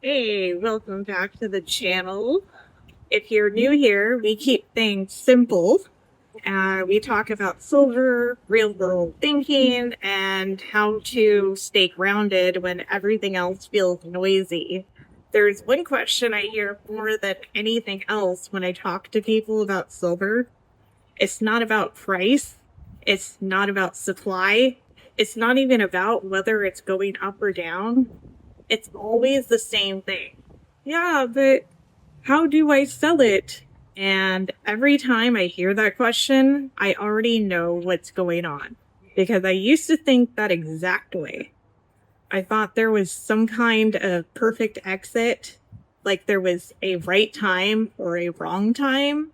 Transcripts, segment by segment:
Hey, welcome back to the channel. If you're new here, we keep things simple. We talk about silver, real world thinking, and how to stay grounded when everything else feels noisy. There's one question I hear more than anything else when I talk to people about silver. It's not about price. It's not about supply. It's not even about whether it's going up or down. It's always the same thing. Yeah, but how do I sell it? And every time I hear that question, I already know what's going on because I used to think that exact way. I thought there was some kind of perfect exit, like there was a right time or a wrong time,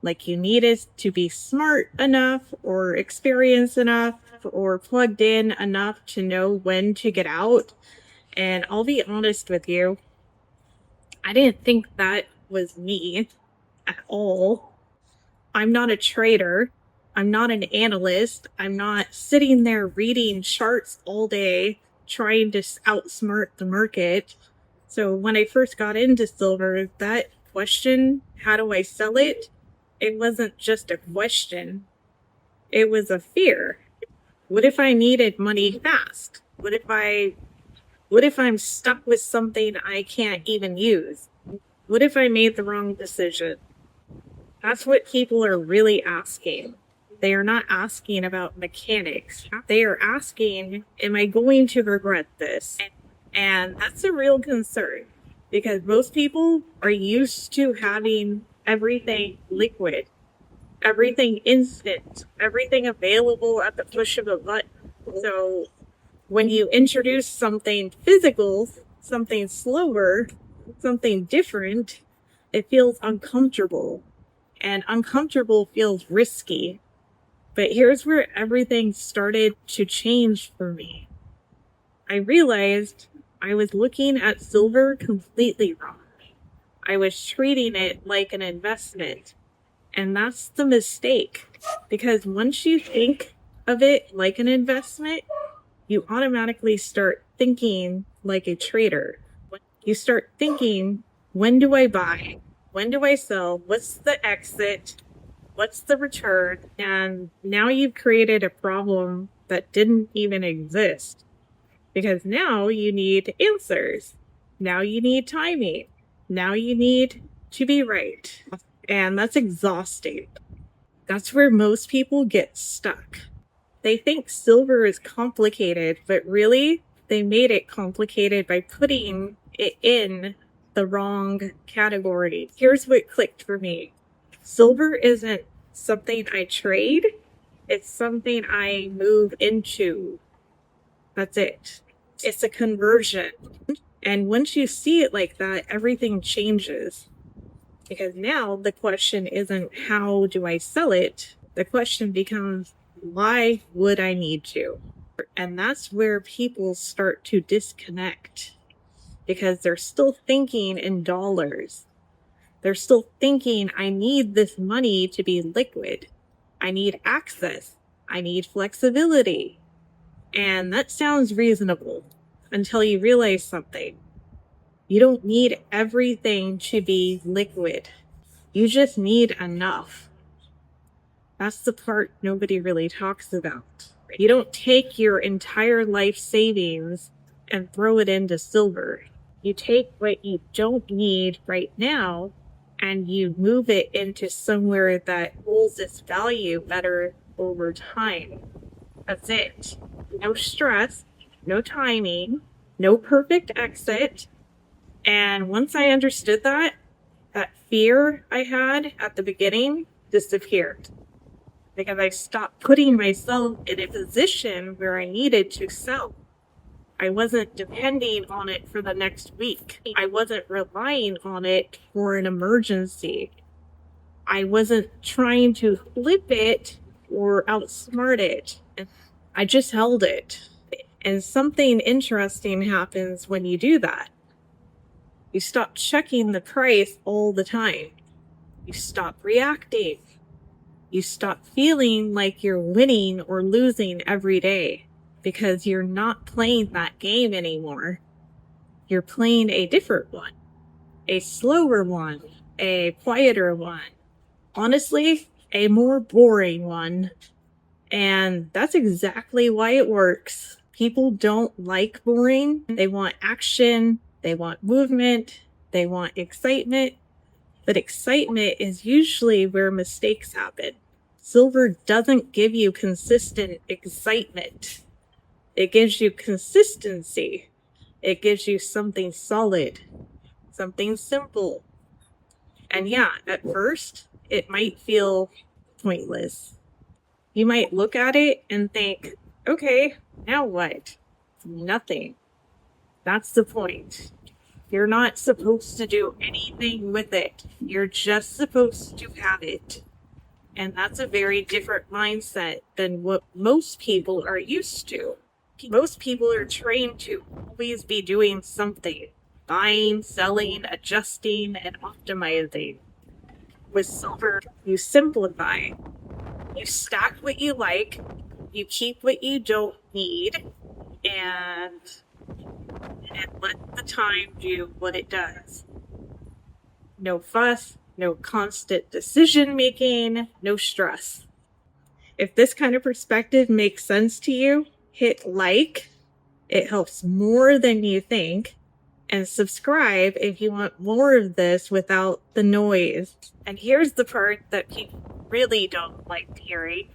like you needed to be smart enough or experienced enough or plugged in enough to know when to get out. And I'll be honest with you, I didn't think that was me at all. I'm not a trader. I'm not an analyst. I'm not sitting there reading charts all day trying to outsmart the market. So when I first got into silver, that question, how do I sell it? It wasn't just a question. It was a fear. What if I needed money fast? What if I'm stuck with something I can't even use? What if I made the wrong decision? That's what people are really asking. They are not asking about mechanics. They are asking, am I going to regret this? And that's a real concern because most people are used to having everything liquid, everything instant, everything available at the push of a button. So when you introduce something physical, something slower, something different, it feels uncomfortable. And uncomfortable feels risky. But here's where everything started to change for me. I realized I was looking at silver completely wrong. I was treating it like an investment. And that's the mistake. Because once you think of it like an investment, you automatically start thinking like a trader. You start thinking, when do I buy? When do I sell? What's the exit? What's the return? And now you've created a problem that didn't even exist because now you need answers. Now you need timing. Now you need to be right. And that's exhausting. That's where most people get stuck. They think silver is complicated, but really, they made it complicated by putting it in the wrong category. Here's what clicked for me. Silver isn't something I trade. It's something I move into. That's it. It's a conversion. And once you see it like that, everything changes. Because now the question isn't how do I sell it? The question becomes, why would I need to? And that's where people start to disconnect because they're still thinking in dollars. They're still thinking, I need this money to be liquid. I need access. I need flexibility. And that sounds reasonable until you realize something. You don't need everything to be liquid. You just need enough. That's the part nobody really talks about. You don't take your entire life savings and throw it into silver. You take what you don't need right now and you move it into somewhere that holds its value better over time. That's it. No stress, no timing, no perfect exit. And once I understood that fear I had at the beginning disappeared because I stopped putting myself in a position where I needed to sell. I wasn't depending on it for the next week. I wasn't relying on it for an emergency. I wasn't trying to flip it or outsmart it. I just held it. And something interesting happens when you do that. You stop checking the price all the time. You stop reacting. You stop feeling like you're winning or losing every day because you're not playing that game anymore. You're playing a different one, a slower one, a quieter one. Honestly, a more boring one. And that's exactly why it works. People don't like boring. They want action, they want movement, they want excitement. But excitement is usually where mistakes happen. Silver doesn't give you consistent excitement. It gives you consistency. It gives you something solid, something simple. And yeah, at first, it might feel pointless. You might look at it and think, okay, now what? Nothing. That's the point. You're not supposed to do anything with it. You're just supposed to have it. And that's a very different mindset than what most people are used to. Most people are trained to always be doing something. Buying, selling, adjusting, and optimizing. With silver, you simplify. You stack what you like, you keep what you don't need, and let the time do what it does. No fuss, no constant decision making, no stress. If this kind of perspective makes sense to you, hit like. It helps more than you think. And subscribe if you want more of this without the noise. And here's the part that people really don't like hearing.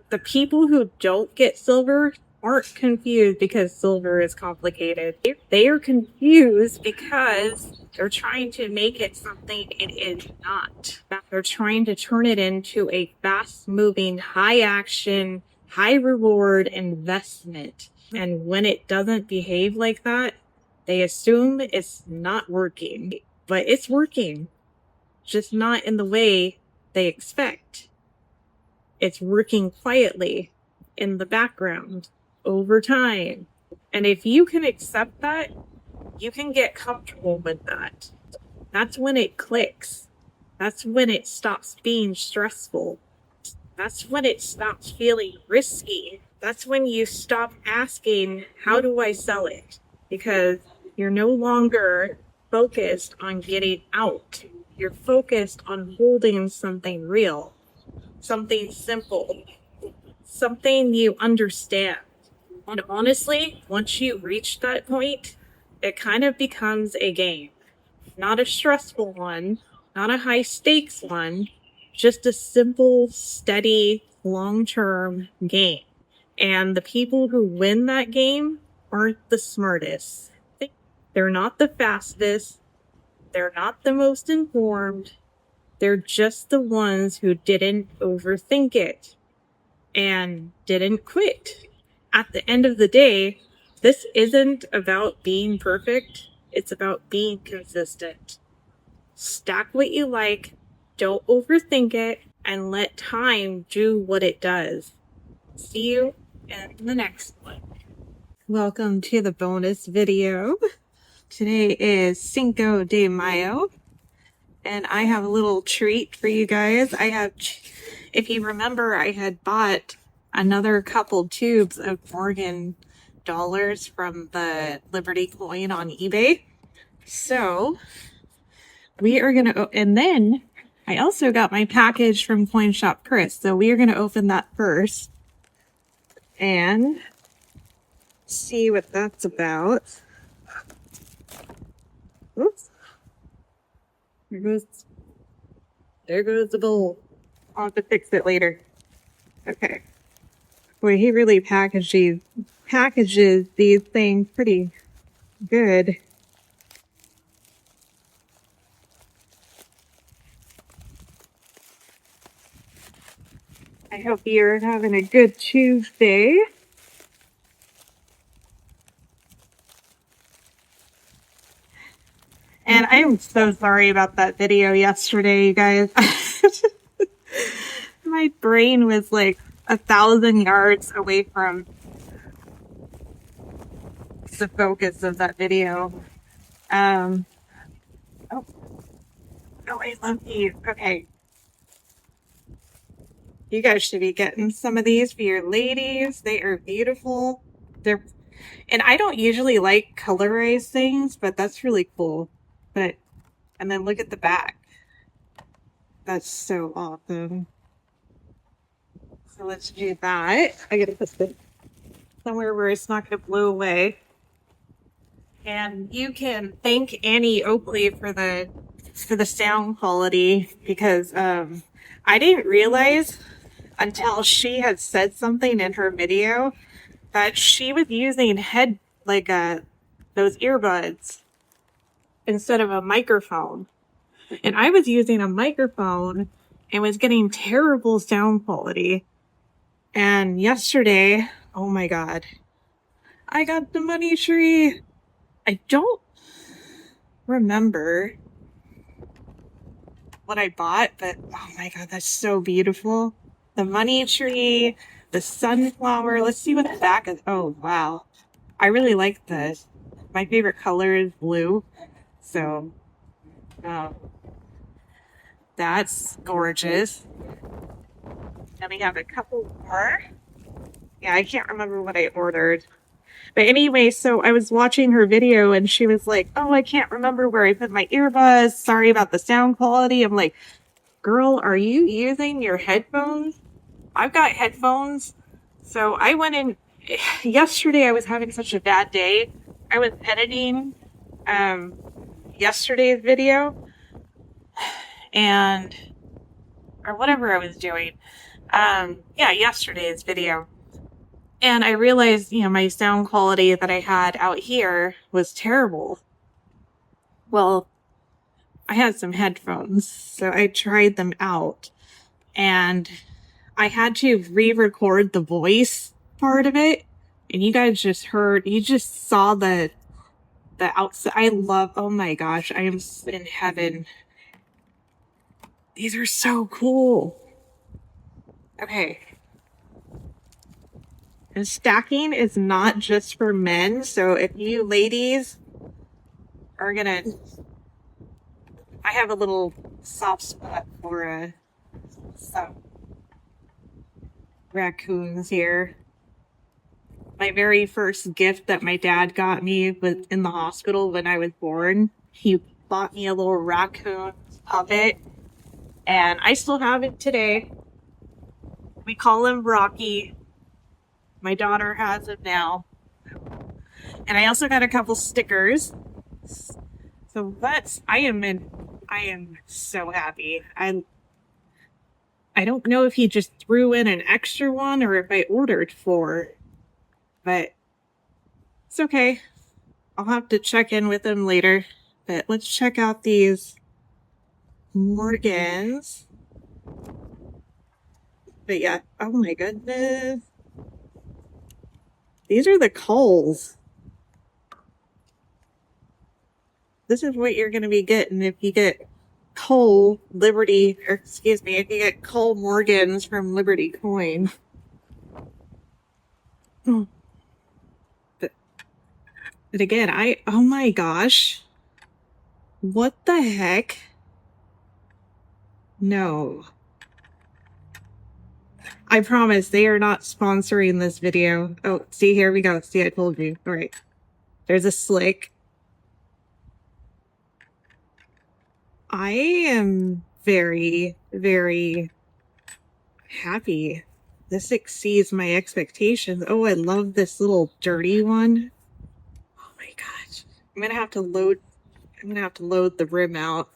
The people who don't get silver aren't confused because silver is complicated. They are confused because they're trying to make it something it is not. They're trying to turn it into a fast-moving, high-action, high-reward investment. And when it doesn't behave like that, they assume it's not working. But it's working, just not in the way they expect. It's working quietly in the background over time. And if you can accept that, you can get comfortable with that. That's when it clicks. That's when it stops being stressful. That's when it stops feeling risky. That's when you stop asking, how do I sell it? Because you're no longer focused on getting out. You're focused on holding something real, something simple, something you understand. And honestly, once you reach that point, it kind of becomes a game. Not a stressful one, not a high stakes one, just a simple, steady, long-term game. And the people who win that game aren't the smartest. They're not the fastest. They're not the most informed. They're just the ones who didn't overthink it and didn't quit. At the end of the day, this isn't about being perfect. It's about being consistent. Stack what you like, don't overthink it, and let time do what it does. See you in the next one. Welcome to the bonus video. Today is Cinco de Mayo, and I have a little treat for you guys. If you remember, I had bought another couple tubes of Morgan dollars from the Liberty coin on eBay. So we are going to, and then I also got my package from Coin Shop Chris. So we are going to open that first and see what that's about. Oops. There goes the bowl. I'll have to fix it later. Okay. Boy, he really packages these things pretty good. I hope you're having a good Tuesday. And I am so sorry about that video yesterday, you guys. My brain was like 1,000 yards away from the focus of that video. Oh, I love these. Okay. You guys should be getting some of these for your ladies. They are beautiful. And I don't usually like colorized things, but that's really cool. And then look at the back. That's so awesome. So let's do that. I gotta put this somewhere where it's not gonna blow away. And you can thank Annie Oakley for the sound quality, because I didn't realize until she had said something in her video that she was using those earbuds instead of a microphone. And I was using a microphone and was getting terrible sound quality. And yesterday, oh my God, I got the money tree. I don't remember what I bought, but oh my God, that's so beautiful. The money tree, the sunflower. Let's see what the back is. Oh, wow. I really like this. My favorite color is blue. So, that's gorgeous. And we have a couple more. Yeah, I can't remember what I ordered. But anyway, so I was watching her video and she was like, oh, I can't remember where I put my earbuds. Sorry about the sound quality. I'm like, girl, are you using your headphones? I've got headphones. So I went in yesterday. I was having such a bad day. I was editing yesterday's video or whatever I was doing. Yesterday's video. And I realized, my sound quality that I had out here was terrible. Well, I had some headphones, so I tried them out. And I had to re-record the voice part of it. And you guys you just saw the outside. Oh my gosh, I am in heaven. These are so cool. Okay. And stacking is not just for men, so if you ladies are I have a little soft spot for some raccoons here. My very first gift that my dad got me was in the hospital when I was born. He bought me a little raccoon puppet, and I still have it today. We call him Rocky. My daughter has it now. And I also got a couple stickers. So I am so happy. I don't know if he just threw in an extra one or if I ordered 4. But it's okay. I'll have to check in with him later. But let's check out these Morgans. But yeah, oh my goodness. These are the culls. This is what you're going to be getting if you get if you get Cull Morgans from Liberty Coin. But again, oh my gosh. What the heck? No. I promise they are not sponsoring this video. Oh, see, here we go. See, I told you. All right. There's a slick. I am very, very happy. This exceeds my expectations. Oh, I love this little dirty one. Oh my gosh. I'm gonna have to load the rim out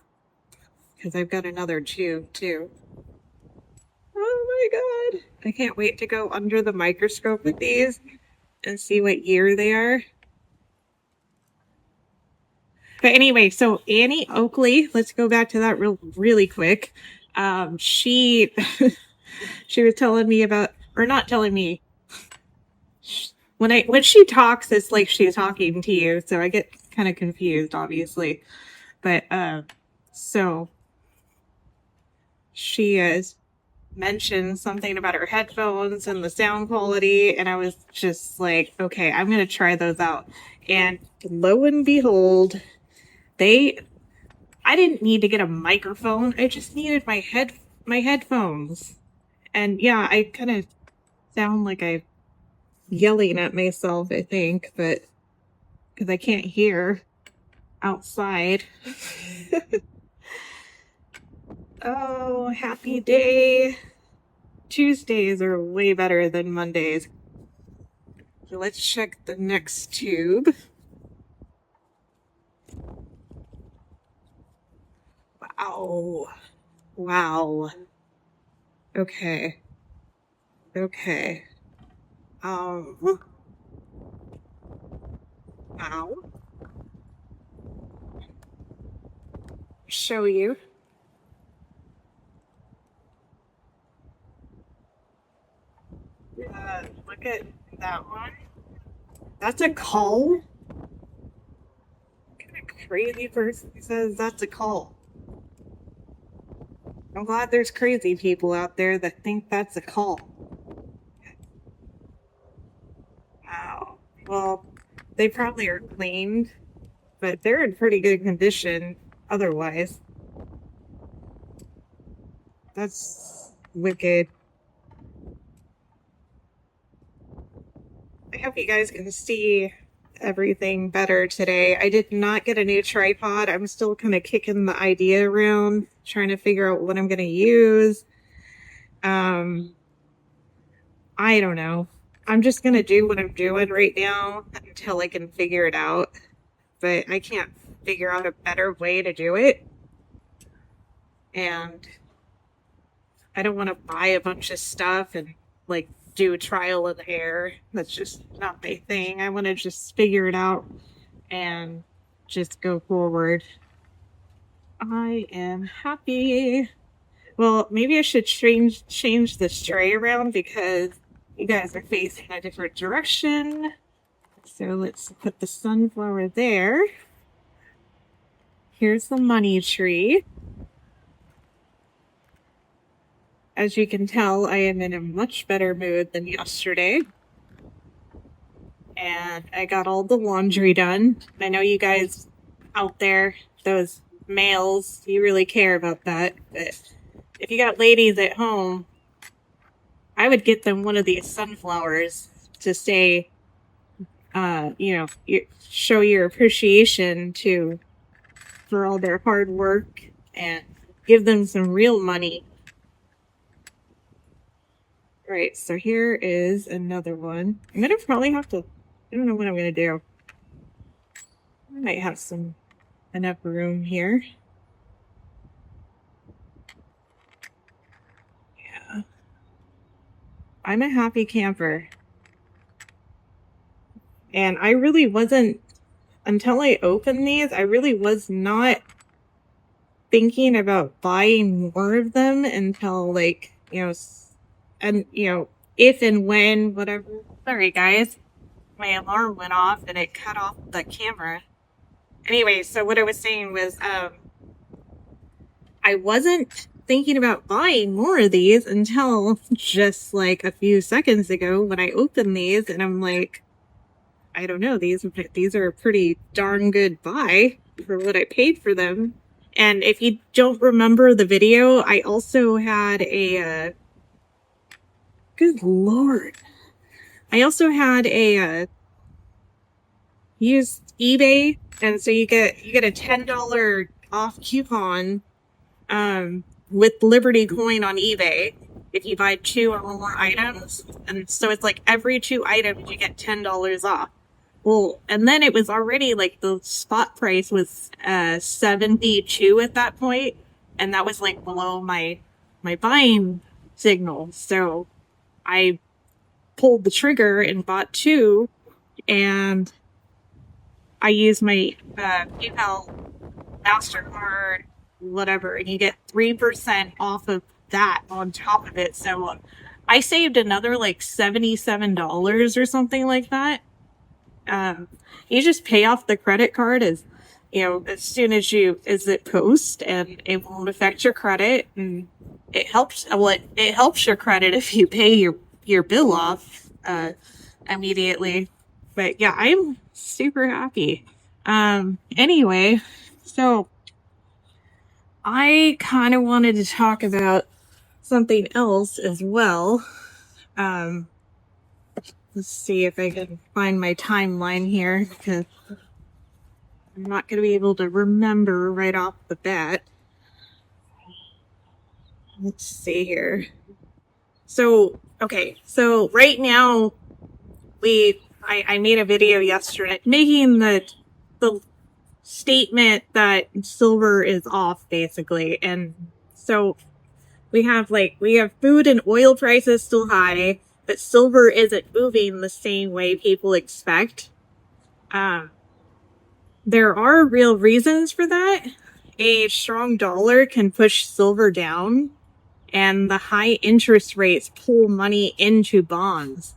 because I've got another tube too. Oh my God. I can't wait to go under the microscope with these and see what year they are. But anyway, so Annie Oakley, let's go back to that really quick. She was telling me about, or not telling me. When she talks, it's like she's talking to you, so I get kind of confused, obviously. But so she has mentioned something about her headphones and the sound quality, and I was just like, okay, I'm gonna try those out. And lo and behold, I didn't need to get a microphone. I just needed my headphones. And yeah, I kind of sound like I yelling at myself, I think, but because I can't hear outside. Oh, happy day. Tuesdays are way better than Mondays. So let's check the next tube. Wow. Wow. Okay. Okay. Wow. Show you. Look at that one. That's a call? What kind of crazy person says that's a call? I'm glad there's crazy people out there that think that's a call. Wow. Well, they probably are cleaned, but they're in pretty good condition otherwise. That's wicked. I hope you guys can see everything better today. I did not get a new tripod. I'm still kind of kicking the idea around, trying to figure out what I'm going to use. I don't know. I'm just going to do what I'm doing right now until I can figure it out. But I can't figure out a better way to do it. And I don't want to buy a bunch of stuff and like do a trial and error. That's just not my thing. I want to just figure it out and just go forward. I am happy. Well, maybe I should change this tray around because you guys are facing a different direction. So let's put the sunflower there. Here's the money tree. As you can tell, I am in a much better mood than yesterday. And I got all the laundry done. I know you guys out there, those males, you really care about that. But if you got ladies at home, I would get them one of these sunflowers to say, show your appreciation for all their hard work and give them some real money. Right, so here is another one. I'm gonna probably have to, I don't know what I'm gonna do. I might have enough room here. Yeah. I'm a happy camper. And I really wasn't, until I opened these, I really was not thinking about buying more of them until if and when, whatever. Sorry guys, my alarm went off and it cut off the camera. Anyway, so what I was saying was, I wasn't thinking about buying more of these until just like a few seconds ago when I opened these, and I'm like, I don't know, these are a pretty darn good buy for what I paid for them. And if you don't remember the video, I also had good lord. I also had a used eBay, and so you get a $10 off coupon with Liberty Coin on eBay if you buy 2 or more items. And so it's like every 2 items you get $10 off. Well, and then it was already like the spot price was 72 at that point, and that was like below my buying signal. So I pulled the trigger and bought 2, and I used my PayPal, MasterCard, whatever, and you get 3% off of that on top of it. So I saved another like $77 or something like that. You just pay off the credit card as soon as it posts, and it won't affect your credit, and it helps your credit if you pay your bill off immediately. But yeah, I'm super happy. Anyway, so I kind of wanted to talk about something else as well. Let's see if I can find my timeline here, because I'm not going to be able to remember right off the bat. Let's see here. So, okay, so right now, I made a video yesterday making the statement that silver is off, basically. And so we have food and oil prices still high, but silver isn't moving the same way people expect. There are real reasons for that. A strong dollar can push silver down, and the high interest rates pull money into bonds.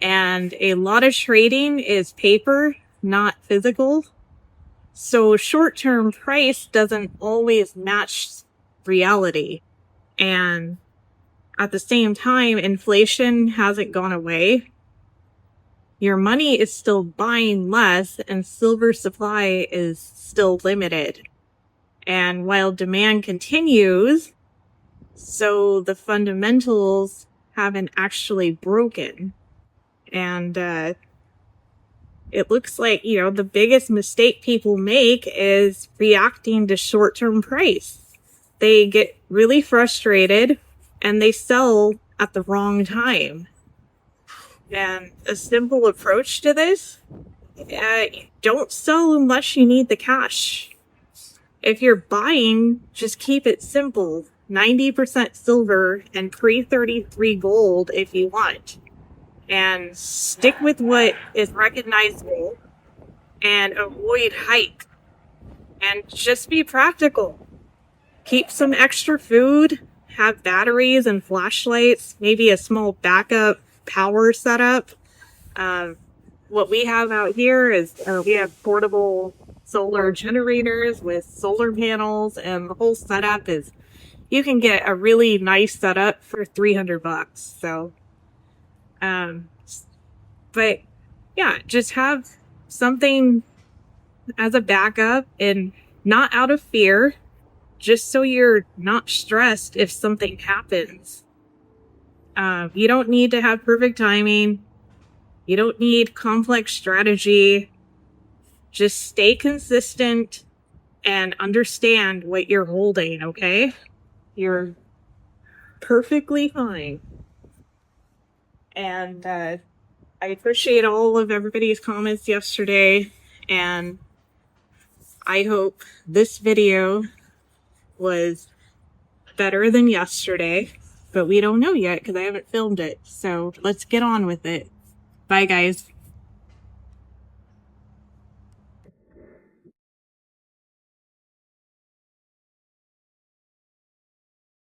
And a lot of trading is paper, not physical. So short-term price doesn't always match reality. And at the same time, inflation hasn't gone away. Your money is still buying less, and silver supply is still limited. And while demand continues, so the fundamentals haven't actually broken. And it looks like, the biggest mistake people make is reacting to short-term price. They get really frustrated and they sell at the wrong time. And a simple approach to this, don't sell unless you need the cash. If you're buying, just keep it simple. 90% silver and pre-33 gold if you want. And stick with what is recognizable and avoid hype. And just be practical. Keep some extra food, have batteries and flashlights, maybe a small backup power setup. What we have out here is we have portable solar generators with solar panels, and the whole setup is, you can get a really nice setup for $300. So, but yeah, just have something as a backup, and not out of fear, just so you're not stressed if something happens. You don't need to have perfect timing. You don't need complex strategy. Just stay consistent and understand what you're holding, okay? You're perfectly fine. And I appreciate all of everybody's comments yesterday, and I hope this video was better than yesterday, but we don't know yet because I haven't filmed it. So let's get on with it. Bye, guys.